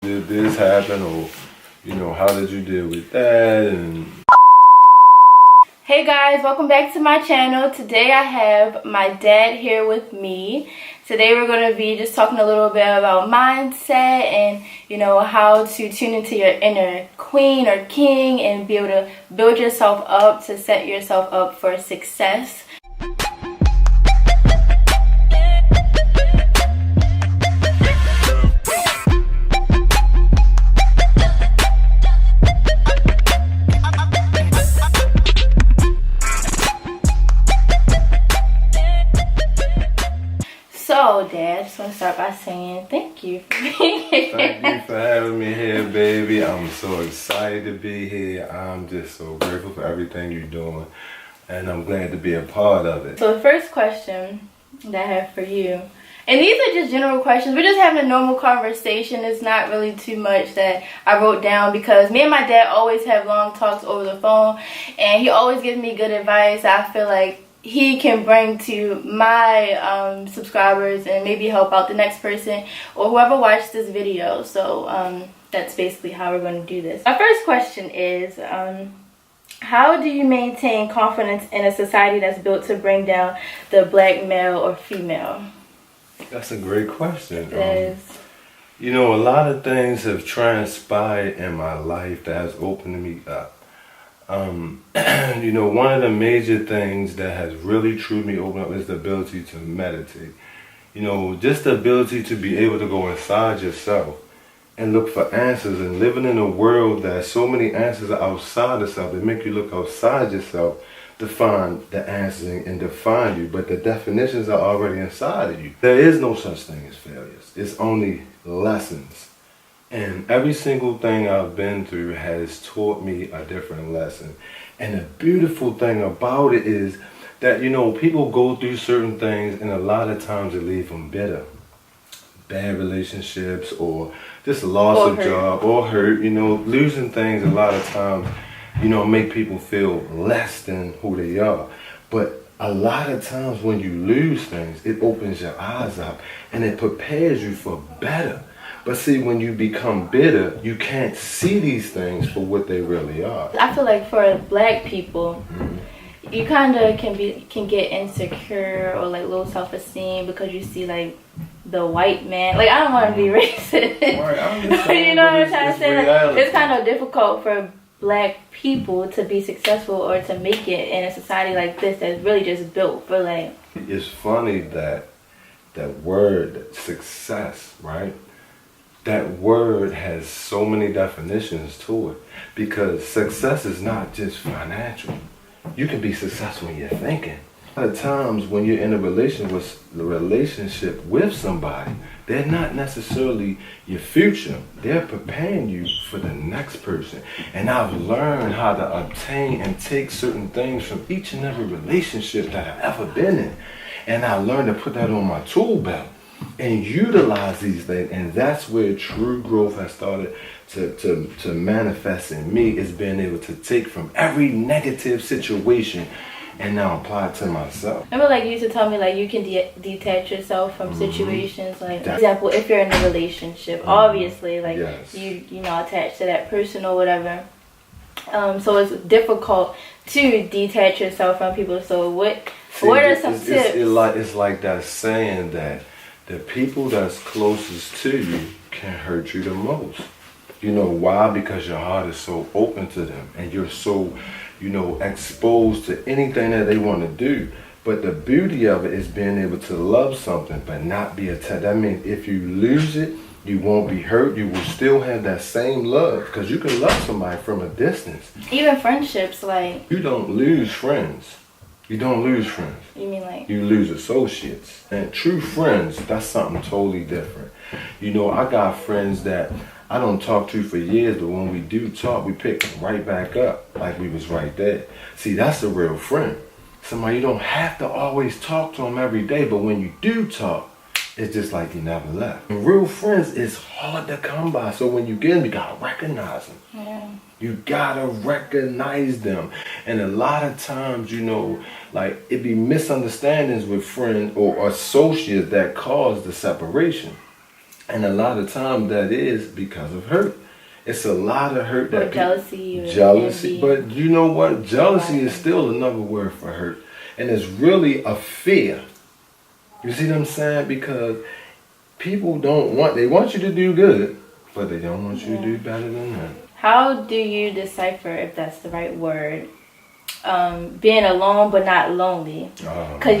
did this happen, or how did you deal with that? And hey guys, welcome back to my channel. Today I have my dad here with me. Today we're going to be just talking a little bit about mindset and how to tune into your inner queen or king and be able to build yourself up to set yourself up for success. So, Dad, I just want to start by saying thank you for being here. Thank you for having me here, baby. I'm so excited to be here. I'm just so grateful for everything you're doing, and I'm glad to be a part of it. So the first question that I have for you, and these are just general questions. We're just having a normal conversation. It's not really too much that I wrote down because me and my dad always have long talks over the phone, and he always gives me good advice. I feel like he can bring to my subscribers and maybe help out the next person or whoever watched this video. So that's basically how we're going to do this. My first question is, how do you maintain confidence in a society that's built to bring down the black male or female? That's a great question. It is. A lot of things have transpired in my life that has opened me up. One of the major things that has really truly opened up is the ability to meditate. Just the ability to be able to go inside yourself and look for answers, and living in a world that so many answers are outside of self. They make you look outside yourself to find the answers and define you, but the definitions are already inside of you. There is no such thing as failures. It's only lessons. And every single thing I've been through has taught me a different lesson. And the beautiful thing about it is that, people go through certain things, and a lot of times it leaves them bitter. Bad relationships, or just loss of job, or hurt. Losing things a lot of times, make people feel less than who they are. But a lot of times when you lose things, it opens your eyes up and it prepares you for better. But see, when you become bitter, you can't see these things for what they really are. I feel like for black people, you kind of can get insecure or like low self-esteem because you see like the white man. Like, I don't want to be racist. Right, you know what I'm trying to say? Like, it's kind of difficult for black people to be successful or to make it in a society like this that's really just built for like. It's funny that word success, right? That word has so many definitions to it, because success is not just financial. You can be successful in your thinking. A lot of times when you're in a relationship with somebody, they're not necessarily your future. They're preparing you for the next person. And I've learned how to obtain and take certain things from each and every relationship that I've ever been in. And I learned to put that on my tool belt and utilize these things. And that's where true growth has started to manifest in me, is being able to take from every negative situation and now apply it to myself. Remember, like, you used to tell me, like, you can detach yourself from situations. Like, for example, if you're in a relationship, obviously, like, you know, attached to that person or whatever. So it's difficult to detach yourself from people. So what are some tips? It's like that saying that the people that's closest to you can hurt you the most. Why? Because your heart is so open to them, and you're so exposed to anything that they want to do. But the beauty of it is being able to love something but not be attached. That means if you lose it, you won't be hurt. You will still have that same love, because you can love somebody from a distance. Even friendships, like, you don't lose friends. You don't lose friends. You mean like? You lose associates. And true friends, that's something totally different. I got friends that I don't talk to for years, but when we do talk, we pick right back up like we was right there. See, that's a real friend. Somebody you don't have to always talk to them every day, but when you do talk, it's just like you never left. And real friends is hard to come by, so when you get them, you gotta recognize them. Yeah. You gotta recognize them. And a lot of times, like, it be misunderstandings with friends or associates that cause the separation. And a lot of times that is because of hurt. It's a lot of hurt Or that jealousy. Or jealousy. envy. But you know what? Jealousy is still another word for hurt. And it's really a fear. You see what I'm saying? Because people they want you to do good, but they don't want you to do better than that. How do you decipher if that's the right word? Being alone but not lonely. Because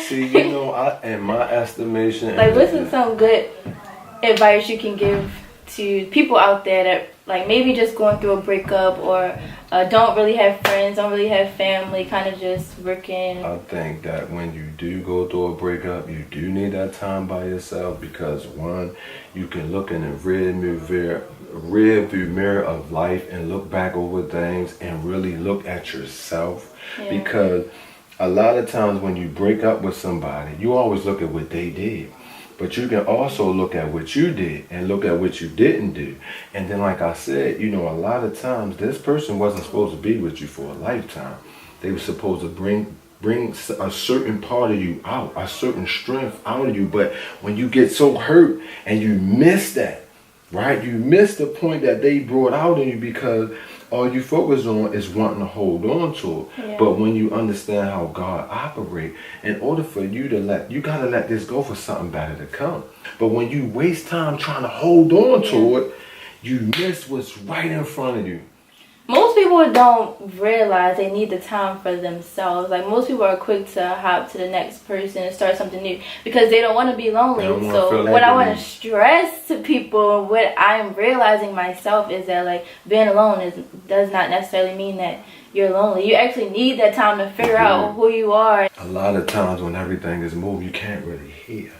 See, in my estimation. Like, what's some good advice you can give to people out there that, like, maybe just going through a breakup or don't really have friends, don't really have family, kind of just working? I think that when you do go through a breakup, you do need that time by yourself because, one, you can look in the rear view mirror of life and look back over things and really look at yourself. Yeah. Because a lot of times when you break up with somebody, you always look at what they did. But you can also look at what you did and look at what you didn't do. And then, like I said, a lot of times this person wasn't supposed to be with you for a lifetime. They were supposed to bring a certain part of you out, a certain strength out of you. But when you get so hurt and you miss that, right? You miss the point that they brought out in you because all you focus on is wanting to hold on to it. Yeah. But when you understand how God operates, in order for you you gotta let this go for something better to come. But when you waste time trying to hold on to it, you miss what's right in front of you. Most people don't realize they need the time for themselves. Like, most people are quick to hop to the next person and start something new because they don't want to be lonely. So what I want to stress to people, what I'm realizing myself, is that, like, being alone does not necessarily mean that you're lonely. You actually need that time to figure out who you are. A lot of times when everything is moved, you can't really hear.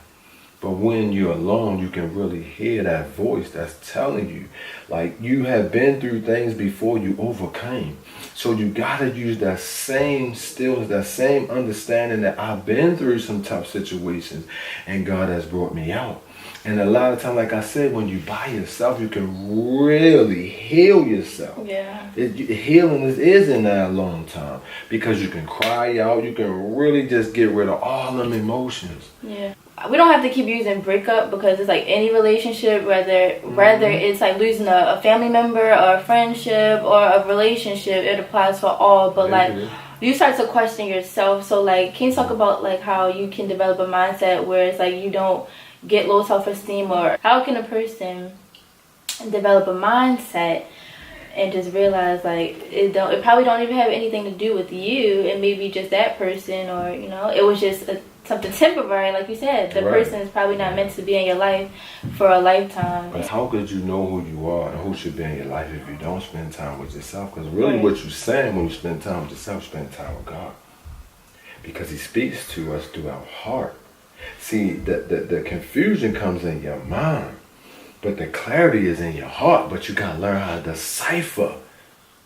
But when you're alone, you can really hear that voice that's telling you. Like, you have been through things before you overcame. So you got to use that same stillness, that same understanding that I've been through some tough situations and God has brought me out. And a lot of times, like I said, when you by yourself, you can really heal yourself. Yeah. Healing is in that alone time because you can cry out. You can really just get rid of all them emotions. Yeah. We don't have to keep using breakup because it's like any relationship, whether it's like losing a family member or a friendship or a relationship, it applies for all. But like, you start to question yourself. So like, can you talk about like how you can develop a mindset where it's like you don't get low self-esteem, or how can a person develop a mindset and just realize like it probably don't even have anything to do with you, and maybe just that person, or it was just something temporary, like you said. The person is probably not meant to be in your life for a lifetime. But how could you know who you are and who should be in your life if you don't spend time with yourself? Because really what you're saying when you spend time with yourself, spend time with God. Because He speaks to us through our heart. See, the confusion comes in your mind, but the clarity is in your heart. But you got to learn how to decipher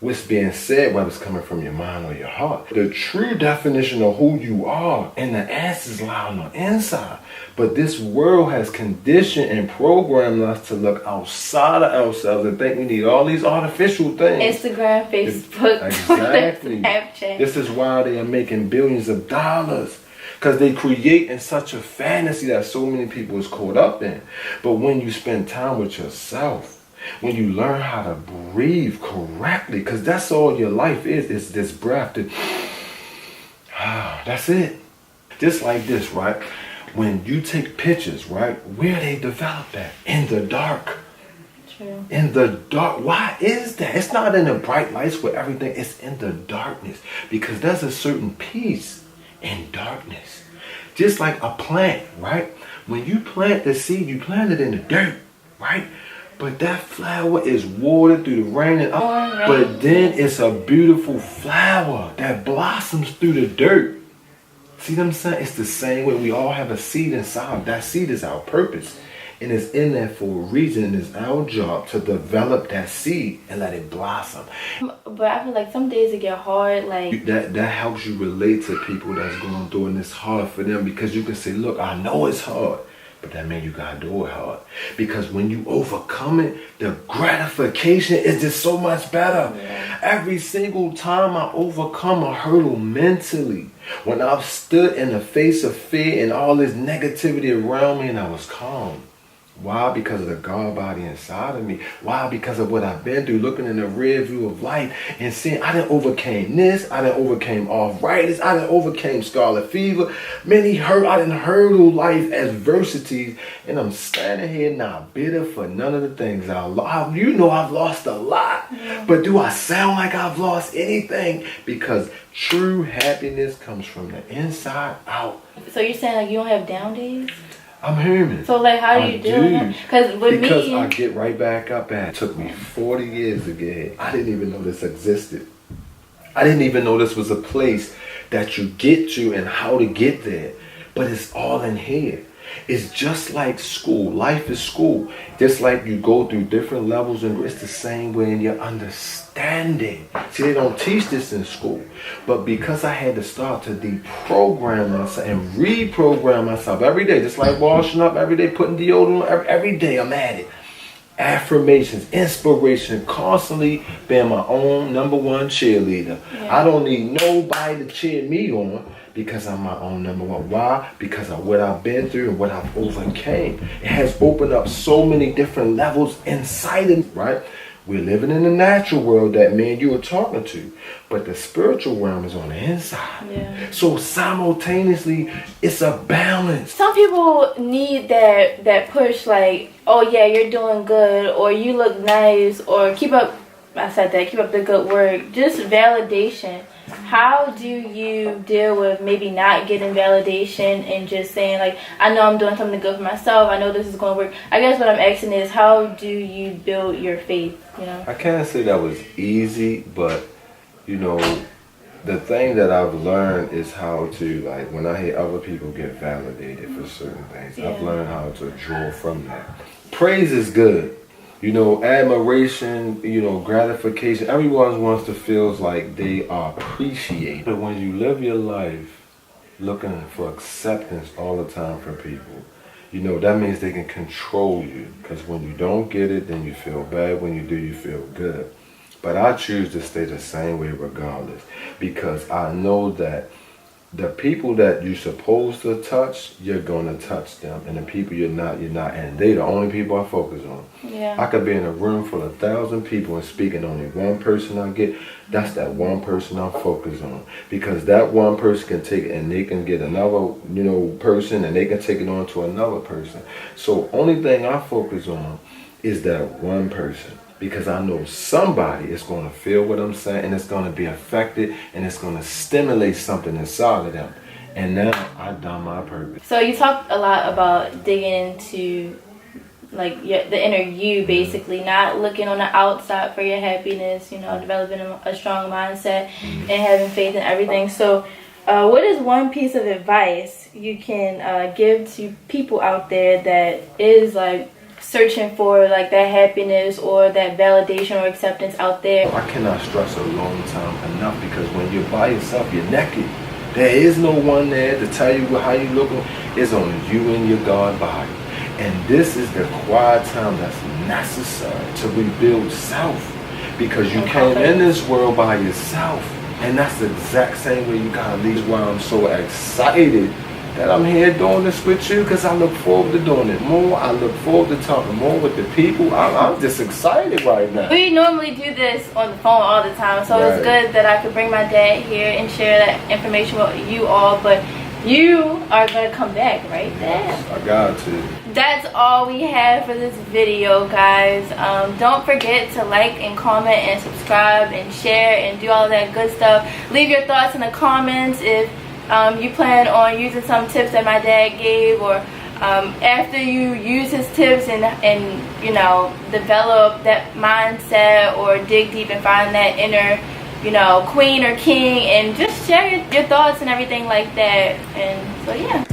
what's being said, whether it's coming from your mind or your heart. The true definition of who you are and the answers lie on the inside. But this world has conditioned and programmed us to look outside of ourselves and think we need all these artificial things. Instagram, Facebook, exactly. Snapchat. This is why they are making billions of dollars. Because they create in such a fantasy that so many people is caught up in. But when you spend time with yourself, when you learn how to breathe correctly, because that's all your life is this breath. That's it. Just like this, right? When you take pictures, right? Where they develop that? In the dark. True. In the dark. Why is that? It's not in the bright lights where everything, it's in the darkness. Because there's a certain peace in darkness. Just like a plant, right? When you plant the seed, you plant it in the dirt, right? But that flower is watered through the rain and up. But then it's a beautiful flower that blossoms through the dirt. See what I'm saying? It's the same way. We all have a seed inside. That seed is our purpose. And it's in there for a reason. And it's our job to develop that seed and let it blossom. But I feel like some days it get hard. Like that helps you relate to people that's going through, and it's hard for them because you can say, look, I know it's hard, But that means you gotta do it hard. Because when you overcome it, the gratification is just so much better. Yeah. Every single time I overcome a hurdle mentally, when I've stood in the face of fear and all this negativity around me and I was calm. Why? Because of the God body inside of me. Why? Because of what I've been through, looking in the rear view of life and seeing I done overcame this, I done overcame arthritis, I done overcame scarlet fever. I done hurdle life adversities, and I'm standing here not bitter for none of the things I lost. You know I've lost a lot, but do I sound like I've lost anything? Because true happiness comes from the inside out. So you're saying like you don't have down days? I'm human. So like how do you do that? Because I get right back up at it. It took me 40 years to get here. I didn't even know this existed. I didn't even know this was a place that you get to and how to get there. But it's all in here. It's just like school. Life is school. Just like you go through different levels, and it's the same way in your understanding. See, they don't teach this in school. But because I had to start to deprogram myself and reprogram myself every day, just like washing up every day, putting deodorant on, every day I'm at it. Affirmations, inspiration, constantly being my own number one cheerleader. Yeah. I don't need nobody to cheer me on. Because I'm my own number one. Why? Because of what I've been through and what I've overcame. It has opened up so many different levels inside of me, right? We're living in the natural world that me and you are talking to. But the spiritual realm is on the inside. Yeah. So simultaneously, it's a balance. Some people need that push like, oh yeah, you're doing good, or you look nice, or keep up the good work. Just validation. How do you deal with maybe not getting validation and just saying like, I know I'm doing something good for myself, I know this is going to work? I guess what I'm asking is, how do you build your faith, you know? I can't say that was easy, but you know, the thing that I've learned is how to, like, when I hear other people get validated for certain things, I've learned how to draw from that. Praise is good. You know, admiration, you know, gratification. Everyone wants to feel like they are appreciated. But when you live your life looking for acceptance all the time from people, you know, that means they can control you. Because when you don't get it, then you feel bad. When you do, you feel good. But I choose to stay the same way regardless. Because I know that the people that you're supposed to touch, you're going to touch them. And the people you're not. And they're the only people I focus on. Yeah. I could be in a room full of 1,000 people and speaking only one person I get. That's that one person I'm focused on. Because that one person can take it and they can get another, you know, person, and they can take it on to another person. So only thing I focus on is that one person. Because I know somebody is going to feel what I'm saying, and it's going to be affected, and it's going to stimulate something inside of them. And now I've done my purpose. So you talked a lot about digging into like the inner you, basically, not looking on the outside for your happiness, you know, developing a strong mindset and having faith in everything. So what is one piece of advice you can give to people out there that is like searching for like that happiness or that validation or acceptance out there? I cannot stress a long time enough, because when you're by yourself, you're naked. There is no one there to tell you how you look. It's only you and your God body. And this is the quiet time that's necessary to rebuild self, because you came in this world by yourself. And that's the exact same way you gotta leave. Why I'm so excited that I'm here doing this with you, because I look forward to doing it more. I look forward to talking more with the people. I'm just excited right now. We normally do this on the phone all the time, so It's good that I could bring my dad here and share that information with you all. But you are going to come back, right, Dad? Yes, I got to. That's all we have for this video, guys. Don't forget to like and comment and subscribe and share and do all that good stuff. Leave your thoughts in the comments if you plan on using some tips that my dad gave, or after you use his tips and you know, develop that mindset or dig deep and find that inner, you know, queen or king, and just share your thoughts and everything like that. And so yeah.